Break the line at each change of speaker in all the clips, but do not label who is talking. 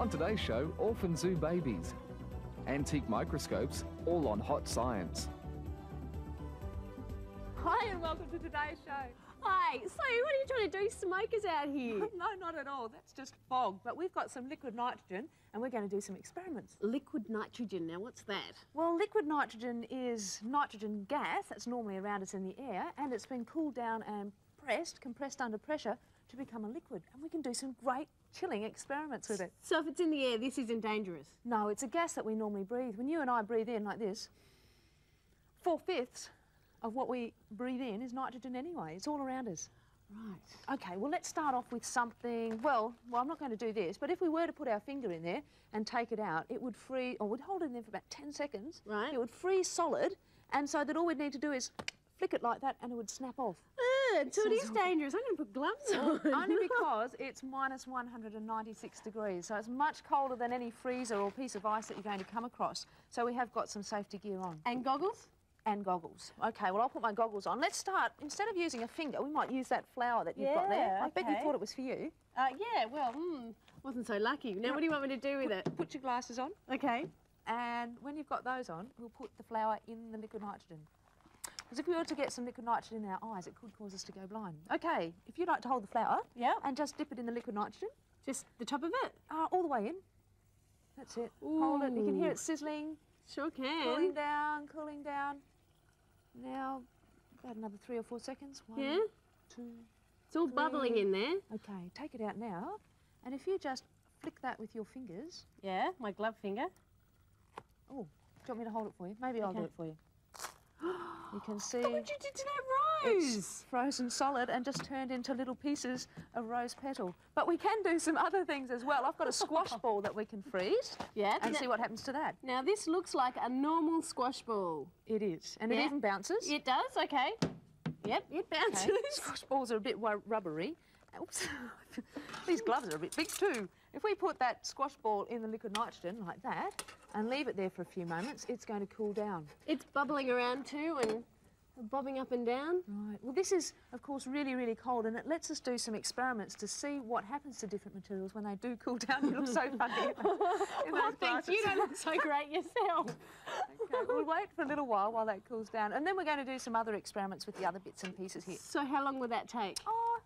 On today's show, orphan zoo babies, antique microscopes, all on hot science.
Hi and welcome to today's show.
Hi, so what are you trying to do, smoke us out here?
No, not at all, that's just fog. But we've got some liquid nitrogen and we're going to do some experiments.
Liquid nitrogen, now what's that?
Well, liquid nitrogen is nitrogen gas that's normally around us in the air, and it's been cooled down and compressed under pressure to become a liquid. And we can do some great chilling experiments with it.
So if it's in the air, this isn't dangerous?
No, it's a gas that we normally breathe. When you and I breathe in like this, 4/5 of what we breathe in is nitrogen anyway. It's all around us.
Right.
Okay, well, let's start off with something, well, I'm not going to do this, but if we were to put our finger in there and take it out, it would freeze, or we'd hold it in there for about 10 seconds.
Right.
It would freeze solid, and so that all we'd need to do is flick it like that and it would snap off.
So it is dangerous. I'm going to put gloves on.
Only because it's minus 196 degrees, so it's much colder than any freezer or piece of ice that you're going to come across. So we have got some safety gear on.
And goggles?
And goggles. Okay, well, I'll put my goggles on. Let's start. Instead of using a finger, we might use that flower that you've got there. I bet you thought it was for you.
Yeah, well, wasn't so lucky. Now, what do you want me to do with it?
Put your glasses on.
Okay.
And when you've got those on, we'll put the flower in the liquid nitrogen. Because if we were to get some liquid nitrogen in our eyes, it could cause us to go blind. Okay, if you'd like to hold the flower and just dip it in the liquid nitrogen.
Just the top of it?
All the way in. That's it.
Ooh.
Hold it. You can hear it sizzling.
Sure can.
Cooling down, cooling down. Now, about another 3 or 4 seconds. 1, 2,
it's all
3.
bubbling in there.
Okay, take it out now. And if you just flick that with your fingers.
Yeah, my glove finger.
Oh, do you want me to hold it for you? Maybe I'll do it for you. You can see
Look what you did to that rose!
It's frozen solid and just turned into little pieces of rose petal. But we can do some other things as well. I've got a squash ball that we can freeze and see what happens to that.
Now, this looks like a normal squash ball.
It is, and it even bounces.
It does, okay. Yep, it bounces.
Okay. Squash balls are a bit rubbery. Oops. These gloves are a bit big too. If we put that squash ball in the liquid nitrogen like that and leave it there for a few moments, it's going to cool down.
It's bubbling around too and bobbing up and down.
Right. Well, this is, of course, really, really cold, and it lets us do some experiments to see what happens to different materials when they do cool down. You look so funny.
Thanks. You don't look so great yourself.
Okay, we'll wait for a little while that cools down, and then we're going to do some other experiments with the other bits and pieces here.
So how long will that take?
Oh,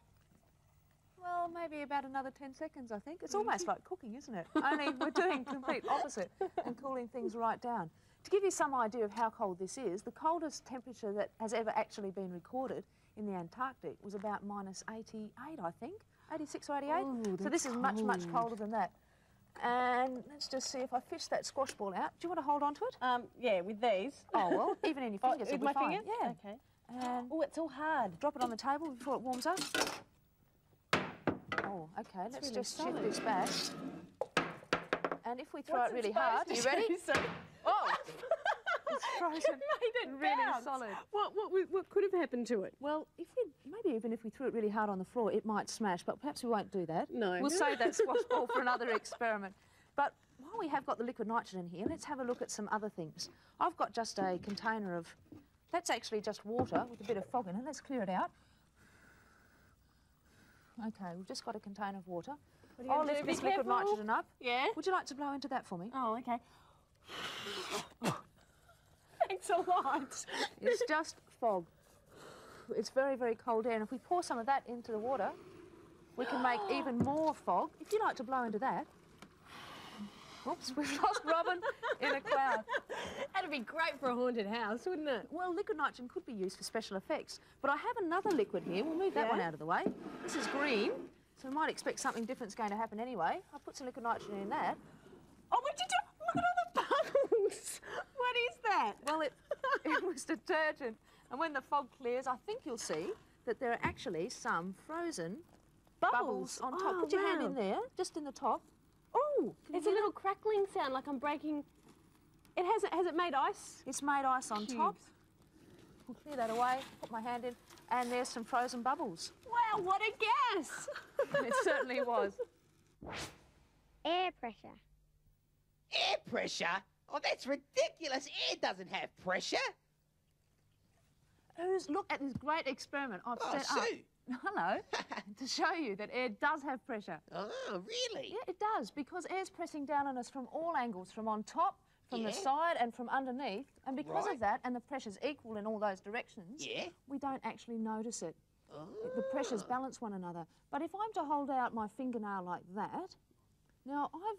well, maybe about another 10 seconds, I think. It's almost like cooking, isn't it? Only we're doing complete opposite and cooling things right down. To give you some idea of how cold this is, the coldest temperature that has ever actually been recorded in the Antarctic was about minus 88, I think. 86 or 88.
Ooh,
so this is much, much colder than that. And let's just see if I fish that squash ball out. Do you want to hold on to it?
Yeah, with these.
Oh, well, even in your fingers
with
it'll
my
be fine.
fingers?
Yeah.
Okay.
And
oh, it's all hard.
drop it on the table before it warms up. Oh, okay, let's
really
just
solid.
shift this back. And if we throw it really hard, are you ready? Oh! It's frozen.
It made it
really
bounce.
solid.
What could have happened to it?
Well, maybe even if we threw it really hard on the floor, it might smash, but perhaps we won't do that.
No.
We'll save that squash ball for another experiment. But while we have got the liquid nitrogen here, let's have a look at some other things. I've got just a container of, that's actually just water with a bit of fog in it. Let's clear it out. Okay, we've just got a container of water. I'll lift this liquid nitrogen up.
Yeah?
Would you like to blow into that for me?
Oh, okay. Thanks a lot.
It's just fog. It's very, very cold air, and if we pour some of that into the water, we can make even more fog. If you like to blow into that. Oops, we've lost Robin in a cloud.
That'd be great for a haunted house, wouldn't it?
Well, liquid nitrogen could be used for special effects, but I have another liquid here. We'll move that one out of the way. This is green, so we might expect something different's going to happen anyway. I'll put some liquid nitrogen in that.
Oh, what did you do? Look at all the bubbles. What is that?
Well, it was detergent, and when the fog clears, I think you'll see that there are actually some frozen bubbles on top. Put your hand in there, just in the top.
Oh, it's a little crackling sound, like I'm breaking. Has it made ice?
It's made ice on top. We'll clear that away, put my hand in, and there's some frozen bubbles.
Wow, what a gas!
It certainly was.
Air pressure.
Air pressure? Oh, that's ridiculous. Air doesn't have pressure.
Look at this great experiment I've set up.
Sue.
No, to show you that air does have pressure.
Oh, really?
Yeah, it does, because air's pressing down on us from all angles, from on top, from the
Yeah.
side and from underneath. And because of
Right.
that, and the pressure's equal in all those directions,
Yeah.
we don't actually notice it.
Oh.
The pressures balance one another. But if I'm to hold out my fingernail like that, now I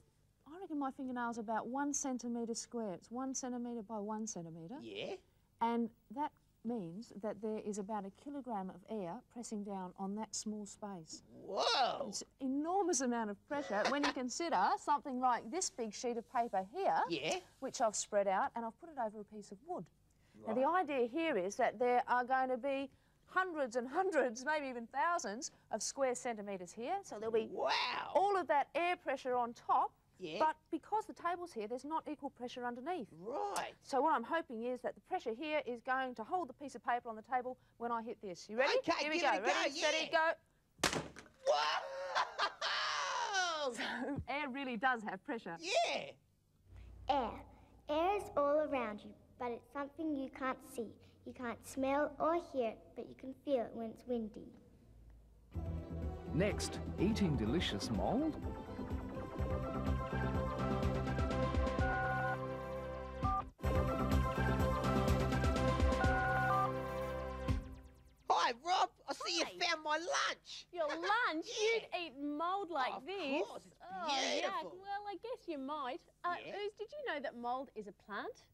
reckon my fingernail's about 1 centimetre square. It's 1 centimetre by 1 centimetre.
Yeah.
And that means that there is about a kilogram of air pressing down on that small space.
Whoa.
It's an enormous amount of pressure when you consider something like this big sheet of paper here,
Yeah.
which I've spread out, and I've put it over a piece of wood. Now, the idea here is that there are going to be hundreds and hundreds, maybe even thousands, of square centimetres here. So there'll be
Wow.
all of that air pressure on top,
Yeah.
but because the table's here, there's not equal pressure underneath.
Right.
So what I'm hoping is that the pressure here is going to hold the piece of paper on the table when I hit this. You ready?
Okay,
here we
give
go.
it a go,
Ready, steady,
yeah.
go.
Whoa.
So air really does have pressure.
Yeah.
Air. Air is all around you, but it's something you can't see. You can't smell or hear it, but you can feel it when it's windy.
Next, eating delicious mould.
Hi, Rob. I see you found my lunch.
Your lunch?
Yeah.
You'd eat mould like
Of
this?
course, it's
Oh, yuck.
beautiful.
Well, I guess you might.
Yeah.
Ooze, did you know that mould is a plant?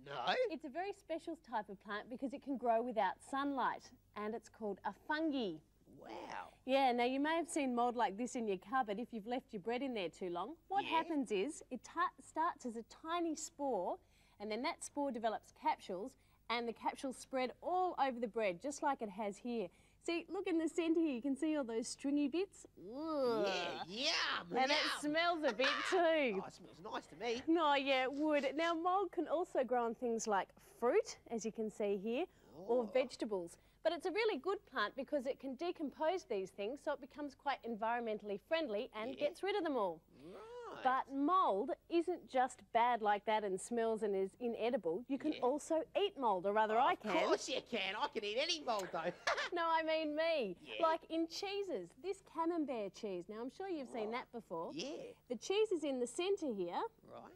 No.
It's a very special type of plant because it can grow without sunlight, and it's called a fungi.
Wow.
Yeah, now you may have seen mould like this in your cupboard if you've left your bread in there too long. What
Yeah.
happens is it starts as a tiny spore, and then that spore develops capsules, and the capsules spread all over the bread, just like it has here. See, look in the centre here, you can see all those stringy bits. Ugh.
Yeah. Yum.
And it
yum.
smells a bit too.
Oh, it smells nice to me.
No, yeah, it would. Now, mould can also grow on things like fruit, as you can see here, or vegetables. But it's a really good plant because it can decompose these things, so it becomes quite environmentally friendly and gets rid of them all.
Right.
But mould isn't just bad like that and smells and is inedible. You can also eat mould, or rather I can.
Of course you can. I can eat any mould, though.
No, I mean me.
Yeah.
Like in cheeses, this camembert cheese. Now, I'm sure you've seen that before.
Yeah.
The cheese is in the centre here,
Right.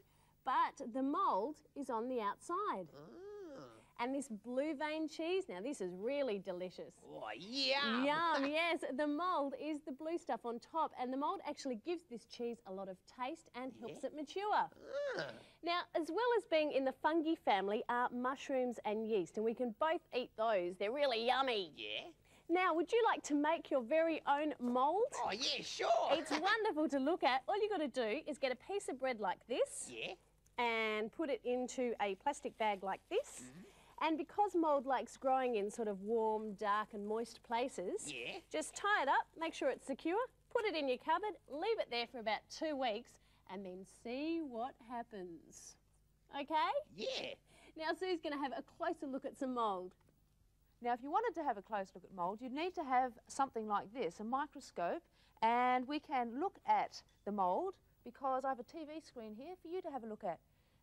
but the mould is on the outside.
Ah.
And this blue vein cheese, now this is really delicious.
Oh, yum.
Yum, yes. The mould is the blue stuff on top, and the mould actually gives this cheese a lot of taste and helps it mature.
Ah.
Now, as well as being in the fungi family are mushrooms and yeast, and we can both eat those. They're really yummy.
Yeah.
Now, would you like to make your very own mould?
Oh, yeah, sure.
It's wonderful to look at. All you got to do is get a piece of bread like this
Yeah.
and put it into a plastic bag like this. And because mould likes growing in sort of warm, dark and moist places,
Yeah.
just tie it up, make sure it's secure, put it in your cupboard, leave it there for about 2 weeks, and then see what happens. Okay?
Yeah.
Now Sue's going to have a closer look at some mould.
Now, if you wanted to have a close look at mould, you'd need to have something like this, a microscope, and we can look at the mould because I have a TV screen here for you to have a look at.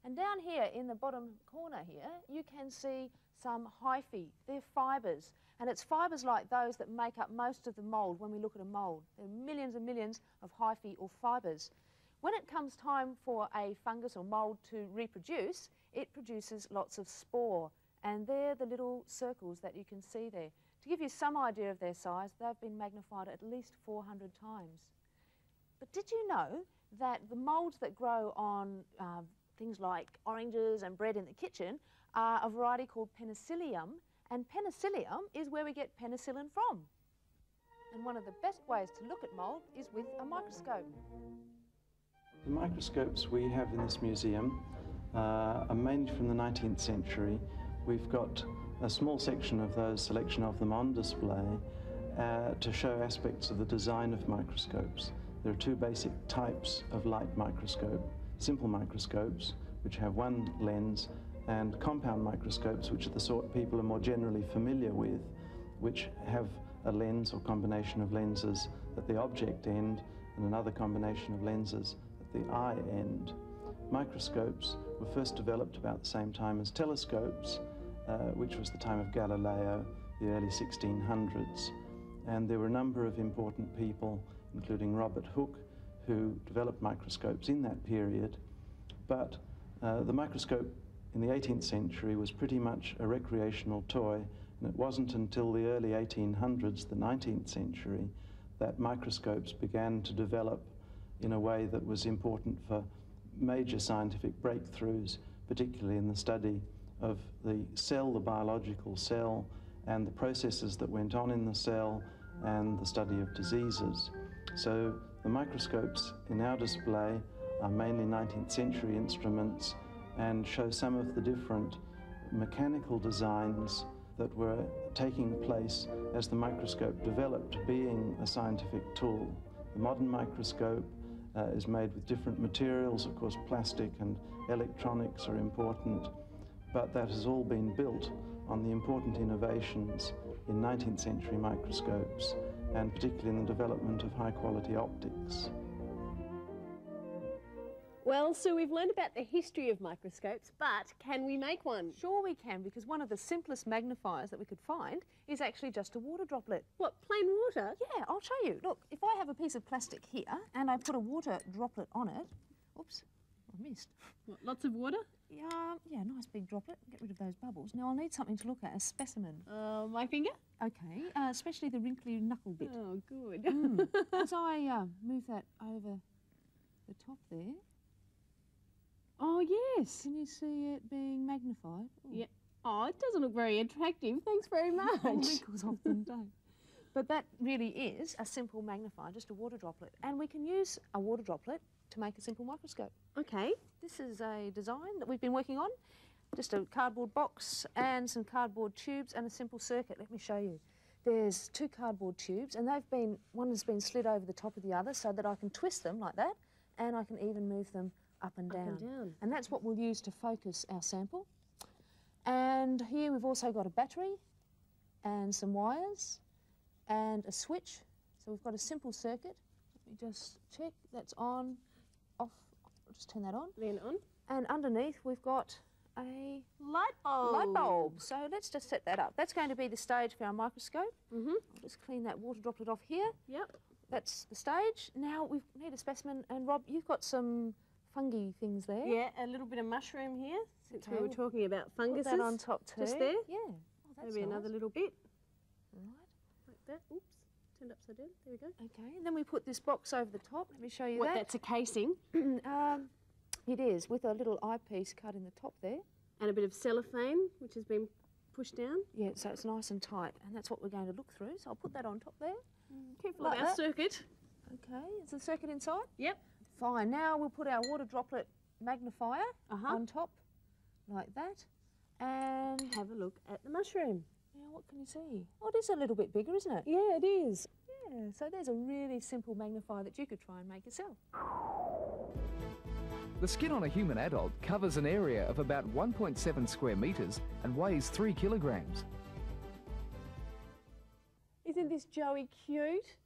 And down here in the bottom corner here, you can see some hyphae. They're fibres, and it's fibres like those that make up most of the mould when we look at a mould. There are millions and millions of hyphae or fibres. When it comes time for a fungus or mould to reproduce, it produces lots of spore, and they're the little circles that you can see there. To give you some idea of their size, they've been magnified at least 400 times. But did you know that the moulds that grow on things like oranges and bread in the kitchen are a variety called penicillium, and penicillium is where we get penicillin from. And one of the best ways to look at mould is with a microscope.
The microscopes we have in this museum are mainly from the 19th century. We've got a small section of those, selection of them on display to show aspects of the design of microscopes. There are 2 basic types of light microscope: simple microscopes, which have one lens, and compound microscopes, which are the sort people are more generally familiar with, which have a lens or combination of lenses at the object end and another combination of lenses at the eye end. Microscopes were first developed about the same time as telescopes, which was the time of Galileo, the early 1600s. and there were a number of important people, including Robert Hooke, who developed microscopes in that period. But the microscope in the 18th century was pretty much a recreational toy, and it wasn't until the early 1800s, the 19th century, that microscopes began to develop in a way that was important for major scientific breakthroughs, particularly in the study of the cell, the biological cell, and the processes that went on in the cell, and the study of diseases. So the microscopes in our display are mainly 19th century instruments and show some of the different mechanical designs that were taking place as the microscope developed, being a scientific tool. The modern microscope is made with different materials. Of course, plastic and electronics are important, but that has all been built on the important innovations in 19th century microscopes, and particularly in the development of high-quality optics.
Well, so we've learned about the history of microscopes, but can we make one?
Sure we can, because one of the simplest magnifiers that we could find is actually just a water droplet.
What, plain water?
Yeah, I'll show you. Look, if I have a piece of plastic here and I put a water droplet on it, oops, I missed.
What, lots of water?
Yeah, nice big droplet. Get rid of those bubbles. Now I'll need something to look at, a specimen.
My finger?
Okay, especially the wrinkly knuckle bit.
Oh, good.
As I move that over the top there.
Oh, yes.
Can you see it being magnified?
Yeah. Oh, it doesn't look very attractive. Thanks very much.
Wrinkles often don't. But that really is a simple magnifier, just a water droplet. And we can use a water droplet to make a simple microscope.
Okay.
This is a design that we've been working on. Just a cardboard box and some cardboard tubes and a simple circuit. Let me show you. There's 2 cardboard tubes, and one has been slid over the top of the other so that I can twist them like that, and I can even move them up and down. And that's what we'll use to focus our sample. And here we've also got a battery and some wires and a switch. So we've got a simple circuit. Let me just check. That's on, off. I'll just turn that on.
Then on.
And underneath we've got a
light bulb.
Light bulb. So let's just set that up. That's going to be the stage for our microscope.
Mm-hmm.
I'll just clean that water droplet off here.
Yep.
That's the stage. Now we need a specimen, and Rob, you've got some fungi things there.
Yeah, a little bit of mushroom here, since we
Okay.
were talking about funguses.
Put that on top too.
Just there?
Yeah. Oh, that's
Maybe
nice.
another little bit,
Right.
like that. Oops, turned upside down. There we go.
Okay, and then we put this box over the top. Let me show you
What,
that.
that's a casing.
It is, with a little eyepiece cut in the top there.
And a bit of cellophane, which has been pushed down.
Yeah, so it's nice and tight, and that's what we're going to look through. So I'll put that on top there.
Careful
Like
of our
that.
circuit.
Okay, is the circuit inside?
Yep.
Fine, now we'll put our water droplet magnifier
Uh-huh.
on top, like that. And
Have a look at the mushroom.
now what can you see? Oh, it is a little bit bigger, isn't it?
Yeah, it is.
Yeah, so there's a really simple magnifier that you could try and make yourself.
The skin on a human adult covers an area of about 1.7 square metres and weighs 3 kilograms.
Isn't this Joey cute?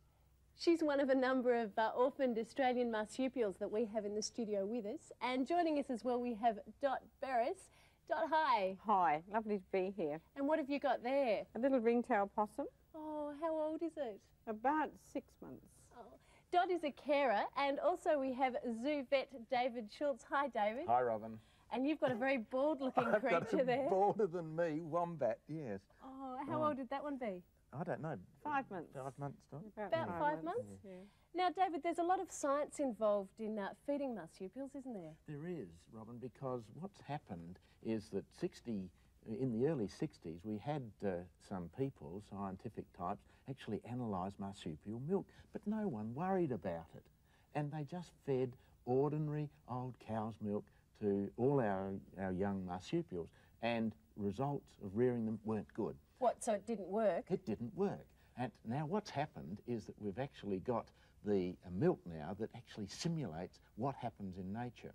She's one of a number of orphaned Australian marsupials that we have in the studio with us. And joining us as well, we have Dot Barris. Dot, hi.
Hi, lovely to be here.
And what have you got there?
A little ringtail possum,
Oh, how old is it?
about 6 months.
Oh. Dot is a carer, and also we have zoo vet David Schultz. Hi, David.
Hi, Robin.
And you've got a very bald-looking
I've got
creature
a
there.
bolder than me wombat, yes.
Oh, how old did that one be?
I don't know.
5 months.
5 months, Dot?
About 5 months?
Yeah.
Now, David, there's a lot of science involved in feeding marsupials, isn't there?
There is, Robin, because what's happened is that in the early 60s, we had some people, scientific types, actually analyse marsupial milk, but no one worried about it. And they just fed ordinary old cow's milk to all our young marsupials, and results of rearing them weren't good.
What, so it didn't work?
It didn't work. And now what's happened is that we've actually got the milk now that actually simulates what happens in nature.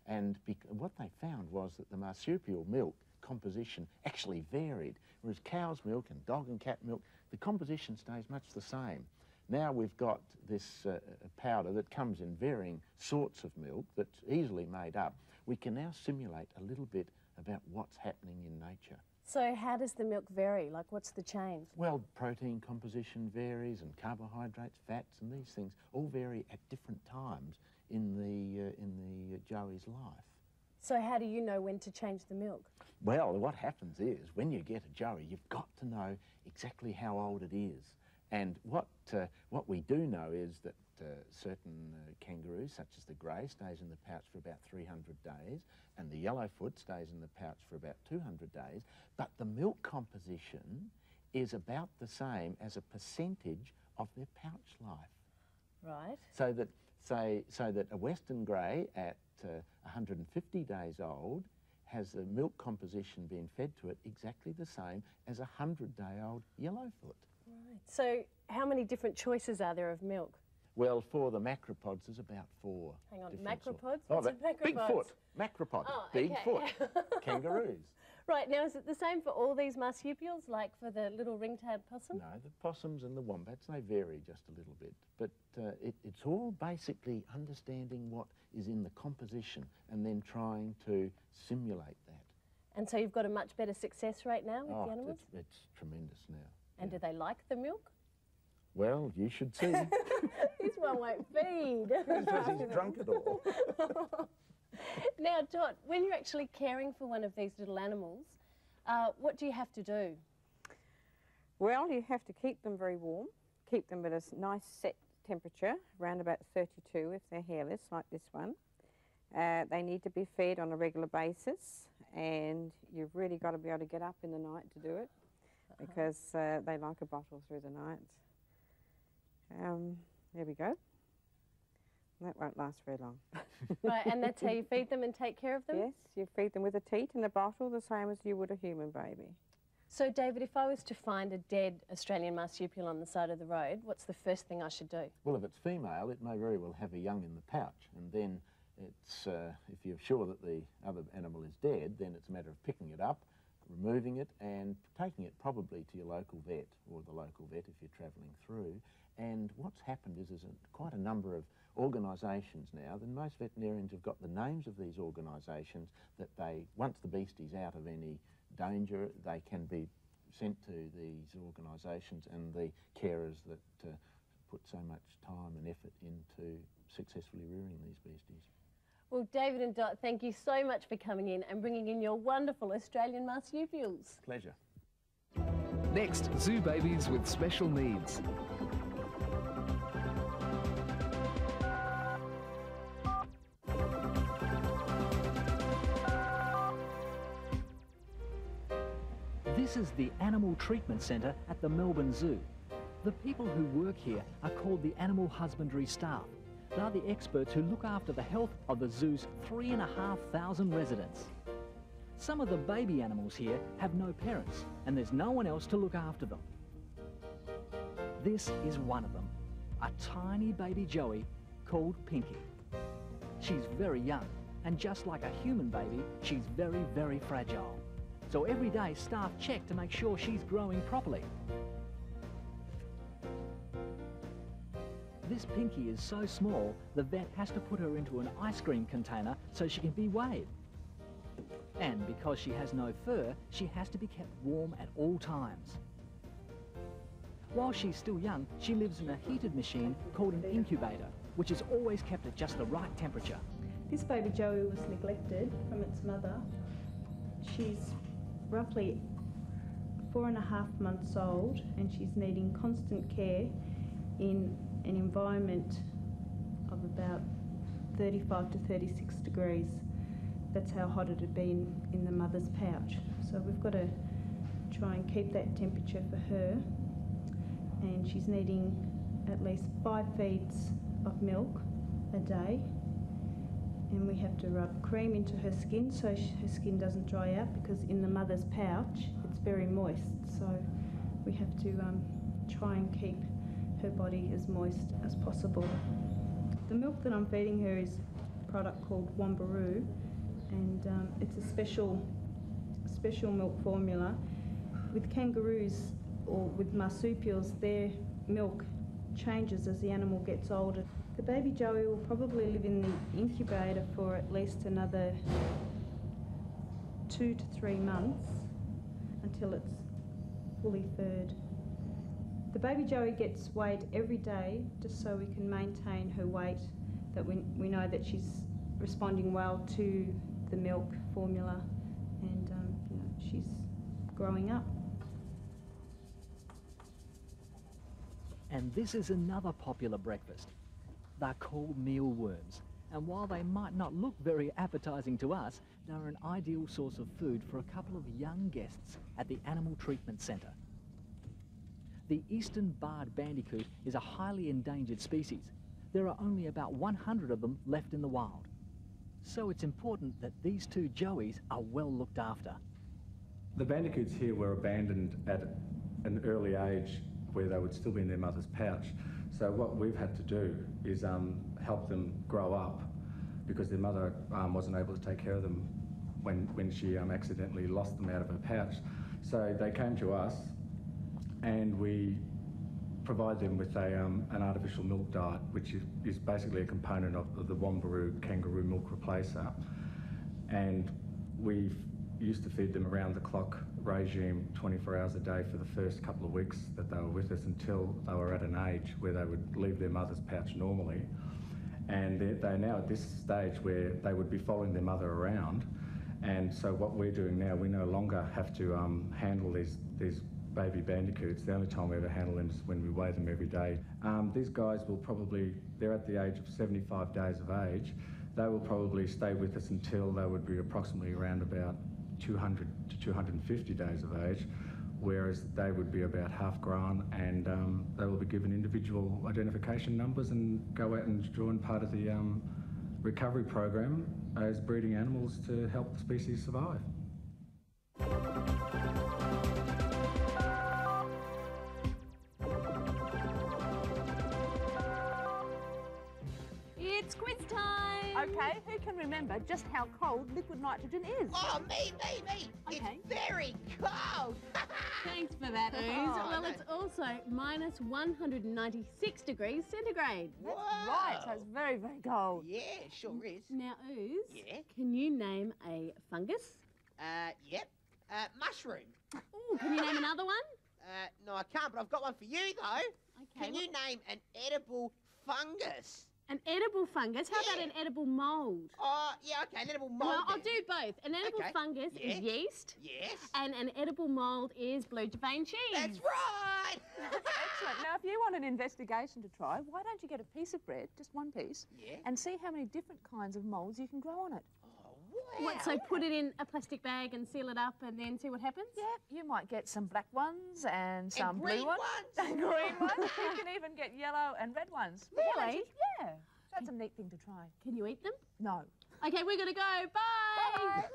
And what they found was that the marsupial milk composition actually varied, whereas cow's milk and dog and cat milk, the composition stays much the same. Now we've got this powder that comes in varying sorts of milk that's easily made up. We can now simulate a little bit about what's happening in nature.
So how does the milk vary? Like, what's the change?
Well, protein composition varies, and carbohydrates, fats, and these things all vary at different times in the joey's life.
So how do you know when to change the milk?
Well, what happens is when you get a joey, you've got to know exactly how old it is. And what we do know is that certain kangaroos, such as the grey, stays in the pouch for about 300 days, and the yellowfoot stays in the pouch for about 200 days, but the milk composition is about the same as a percentage of their pouch life.
Right.
So that a Western grey at 150 days old has the milk composition being fed to it exactly the same as a 100-day-old yellowfoot.
Right. So how many different choices are there of milk?
Well, for the macropods, there's about 4.
Hang on,
different
macropods?
sorts.
What's a macropod?
Big foot, macropod,
Oh,
big
okay.
foot, kangaroos.
Right, now is it the same for all these marsupials, like for the little ring-tailed possum?
No, the possums and the wombats, they vary just a little bit. But it's all basically understanding what is in the composition and then trying to simulate that.
And so you've got a much better success rate now with the animals?
It's tremendous now.
And do they like the milk?
Well, you should see.
This one won't feed.
Because he's drunk it all.
Now, Dot, when you're actually caring for one of these little animals, what do you have to do?
Well, you have to keep them very warm, keep them at a nice set temperature, around about 32 if they're hairless, like this one. They need to be fed on a regular basis, and you've really got to be able to get up in the night to do it, because they like a bottle through the night. There we go. That won't last very long.
Right, and that's how you feed them and take care of them?
Yes, you feed them with a teat in a bottle, the same as you would a human baby.
So, David, if I was to find a dead Australian marsupial on the side of the road, what's the first thing I should do?
Well, if it's female, it may very well have a young in the pouch, and then it's, if you're sure that the other animal is dead, then it's a matter of picking it up, removing it, and taking it probably to your local vet, or the local vet if you're travelling through. And what's happened is there's quite a number of organisations now, then most veterinarians have got the names of these organisations that they, once the beastie's out of any danger, they can be sent to these organisations and the carers that put so much time and effort into successfully rearing these beasties.
Well, David and Dot, thank you so much for coming in and bringing in your wonderful Australian marsupials.
Pleasure.
Next, zoo babies with special needs.
This is the Animal Treatment Centre at the Melbourne Zoo. The people who work here are called the animal husbandry staff. They are the experts who look after the health of the zoo's 3,500 residents. Some of the baby animals here have no parents, and there's no one else to look after them. This is one of them, a tiny baby joey called Pinky. She's very young, and just like a human baby, she's very, very fragile. So every day staff check to make sure she's growing properly. This Pinky is so small, the vet has to put her into an ice cream container so she can be weighed. And because she has no fur, she has to be kept warm at all times. While she's still young, she lives in a heated machine called an incubator, which is always kept at just the right temperature.
This baby Joey was neglected from its mother. She's roughly 4.5 months old, and she's needing constant care in an environment of about 35 to 36 degrees. That's how hot it had been in the mother's pouch. So we've got to try and keep that temperature for her, and she's needing at least 5 feeds of milk a day, and we have to rub cream into her skin so her skin doesn't dry out, because in the mother's pouch it's very moist, so we have to try and keep her body as moist as possible. The milk that I'm feeding her is a product called Wambaroo, and it's a special milk formula. With kangaroos or with marsupials, their milk changes as the animal gets older. The baby Joey will probably live in the incubator for at least another 2 to 3 months, until it's fully furred. The baby joey gets weighed every day just so we can maintain her weight, that we know that she's responding well to the milk formula, and you know, she's growing up.
And this is another popular breakfast. They're called mealworms, and while they might not look very appetising to us, they're an ideal source of food for a couple of young guests at the Animal Treatment Centre. The eastern barred bandicoot is a highly endangered species. There are only about 100 of them left in the wild. So it's important that these two joeys are well looked after.
The bandicoots here were abandoned at an early age where they would still be in their mother's pouch. So what we've had to do is help them grow up, because their mother wasn't able to take care of them when she accidentally lost them out of her pouch. So they came to us, and we provide them with an artificial milk diet, which is basically a component of the Wombaroo kangaroo milk replacer. And we used to feed them around the clock regime, 24 hours a day for the first couple of weeks that they were with us, until they were at an age where they would leave their mother's pouch normally. And they're now at this stage where they would be following their mother around. And so what we're doing now, we no longer have to handle these baby bandicoots. The only time we ever handle them is when we weigh them every day. These guys will probably, they're at the age of 75 days of age. They will probably stay with us until they would be approximately around about 200 to 250 days of age, whereas they would be about half grown, and they will be given individual identification numbers and go out and join part of the recovery program as breeding animals to help the species survive.
It's quiz time!
Okay, who can remember just how cold liquid nitrogen is?
Oh, me!
Okay.
It's very cold!
Thanks for that, Ooze.
Oh,
Well,
no.
it's also minus 196 degrees centigrade.
That's right, so it's very, very cold.
Yeah, it sure is.
Now, Ooze,
Yeah?
can you name a fungus?
Yep. Mushroom.
Ooh, can you name another one?
No, I can't, but I've got one for you, though.
Okay.
Can you name an edible fungus?
An edible fungus? How
Yeah.
about an edible mould?
Oh, yeah, okay, an edible mould.
Well, I'll
then.
do both. An edible
Okay.
fungus
Yeah.
is yeast,
Yes.
and an edible mould is blue Devane cheese.
That's right!
Excellent. Now, if you want an investigation to try, why don't you get a piece of bread, just one piece,
Yeah.
and see how many different kinds of moulds you can grow on it?
Oh, wow.
What, so put it in a plastic bag and seal it up and then see what happens?
Yeah, you might get some black ones and some
green
blue ones.
ones.
And green ones. You can even get yellow and red ones. But why don't
Really?
you- Yeah. That's a neat thing to try.
Can you eat them?
No.
Okay, we're going to go. Bye.
Bye.